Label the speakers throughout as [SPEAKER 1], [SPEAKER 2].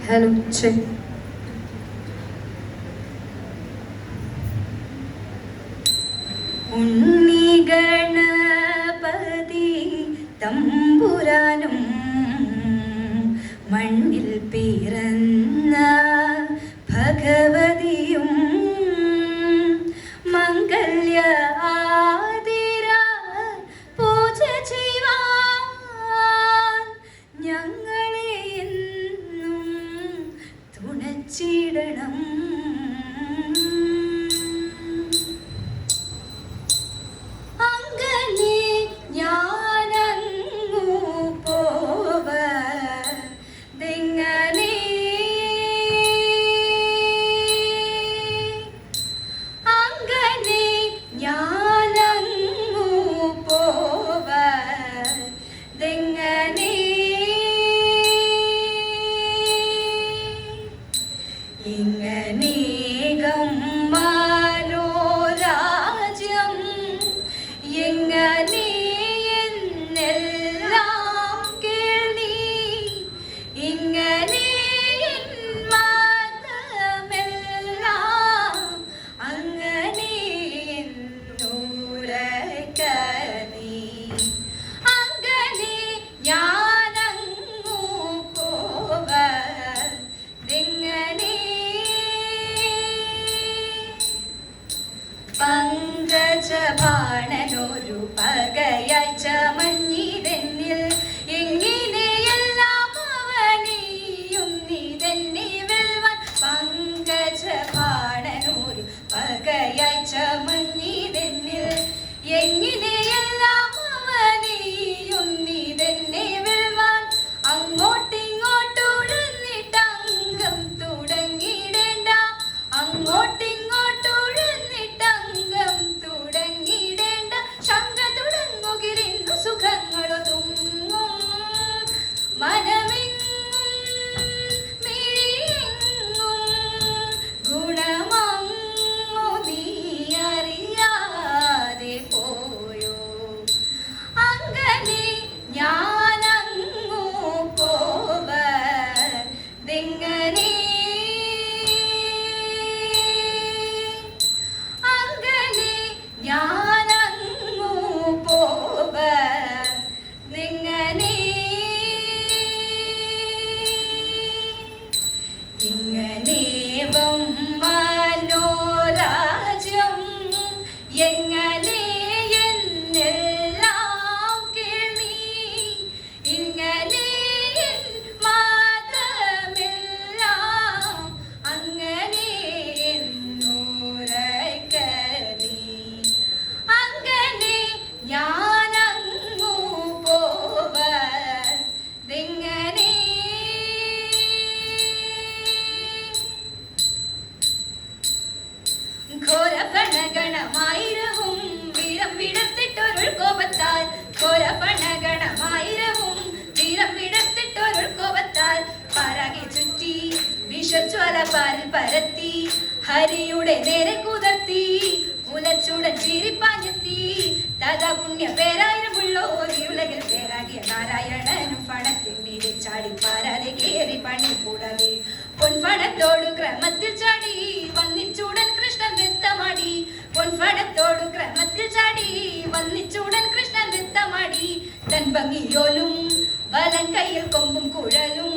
[SPEAKER 1] Hello check. Unni Ganapathi തമ്പുരാനും മണ്ണിൽ പിറന്ന ഭഗവതിയും മംഗല്യ ആതിര പൂജ ചെയ്യുവാൻ ഞങ്ങളെ എന്നും തുണച്ചിടണം. ഇങ്ങനേകം മനോരാജ്യം എങ്ങനെ എന്നെല്ലാം കേൾവി ഇങ്ങനെ മതമെല്ലാം അങ്ങനെ എന്നൂരക്കനീ അങ്ങനെ ഞാനങ്ങു പോവതെങ്ങനെ പങ്കജഭാണനൊരു പകയായി ചമഞ്ഞിതെന്നിൽ എങ്ങനെയെല്ലാം അവനെയുന്നിതെന്നെ വെൽവാൻ. പങ്കജഭാണനൊരു പകയായി ചമഞ്ഞിതെന്നിൽ എങ്ങനെയെല്ലാം അവനെയുന്നിതെന്നെ വെൽവാൻ. അങ്ങോട്ടിങ്ങോട്ടുഴന്നിട്ടംഗം തുടങ്ങിയിടേണ്ട അങ്ങോട്ടിങ്ങോട്ടുഴന്നിട്ടംഗം തുടങ്ങിയിടേണ്ട ശങ്ക തുടങ്ങുകിരുന്നു സുഖങ്ങളൊതുങ്ങും മനമെങ്ങും മിഴിയെങ്ങും ഗുണമങ്ങു നീ അറിയാതെ പോയോ. അങ്ങനെ ഞാനങ്ങു പോവതെങ്ങനെ ഞാനങ്ങു പോവതെങ്ങനെ ഇങ്ങനേവം മനോരാജ്യം എങ്ങനെ എന്നെല്ലാം കേൾവി ഇങ്ങനെ മതമെല്ലാം അങ്ങനെ ഞാനങ്ങു പോവതെങ്ങനെ ഘോരപണഗണമായിരവും വീരം വിടർത്തിട്ടൊരു കോപത്താൽ ഘോരപണഗണമായിരവും വീരം വിടർത്തിട്ടൊരു കോപത്താൽ പരകെ ചുറ്റി വിഷജ്വല പരത്തി ഹരിയുടെ നേരെ കുതിർത്തി ഉലച്ചുടൻ ചിരിപ്പാഞ്ഞെത്തി തഥാ പുണ്യ പേരായിരമുള്ളോ ഉലകിൽ പേരാകിയ നാരായണനും പണത്തിൽ മീതെ ചാടി പാരാതെ കേറി പണി കൂടാതെ പൊൻപണത്തോടു ക്രമത്തിൽ ചാടി വന്നിച്ചൂടൻ കൃഷ്ണൻ നൃത്തമാടി പൊൻപണത്തോടു ക്രമത്തിൽ ചാടി വന്നിച്ചൂടൻ കൃഷ്ണൻ നൃത്തമാടി തൻ ഭംഗിയോലും വലം കയ്യിൽ കൊമ്പും കുഴലും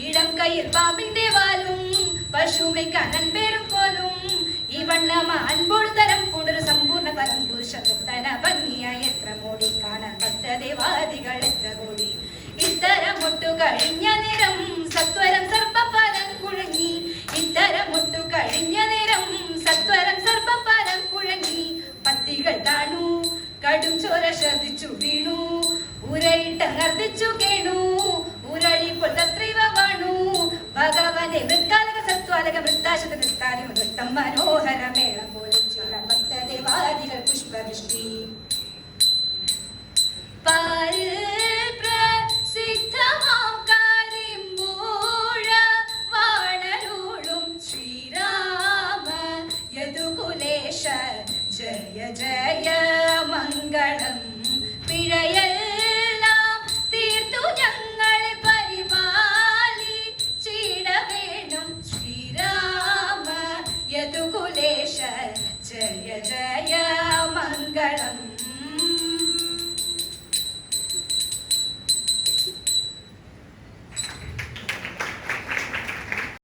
[SPEAKER 1] ഇടം കയ്യിൽ പാമ്പിന്റെ വാലും പശുമയ്ക്കാൻ അൻപേരും പോലും ഈ വണ്ണമ അൻപോട് തരം കൂടൊരു സമ്പൂർണ്ണ തരം പുരുഷത്തന ഭംഗിയായി എത്ര മോടി കാണാൻ ഭക്തദേവാദികൾ എത്ര കൂടി ഇത്തരമൊട്ടു കഴിഞ്ഞ നേരം സത്വരം സർപ്പപാലം കുഴങ്ങി ഇത്തരമൊട്ടു കഴിഞ്ഞ നേരം സത്വരം സർപ്പപാലം കുഴങ്ങി പത്തികൾ താണു കടും ചോര ശ്രദ്ധിച്ചു വീണു ഉരയിട്ട് നർദ്ദിച്ചു കേണു ഉരളിപ്പോൾ തത്രീവ വാണു ഭഗവനെ മൃത്താലക സത്വാലക മൃത്താശത നൃത്താലി നൃത്തം മനോഹര മേള പോലെ ഭക്തദേവാദികൾ പുഷ്പവൃഷ്ടി പ്രസിദ്ധമാം കരിമ്പൂഴ വാണരുളും ശ്രീരാമ യദുകുലേശ ജയ ജയ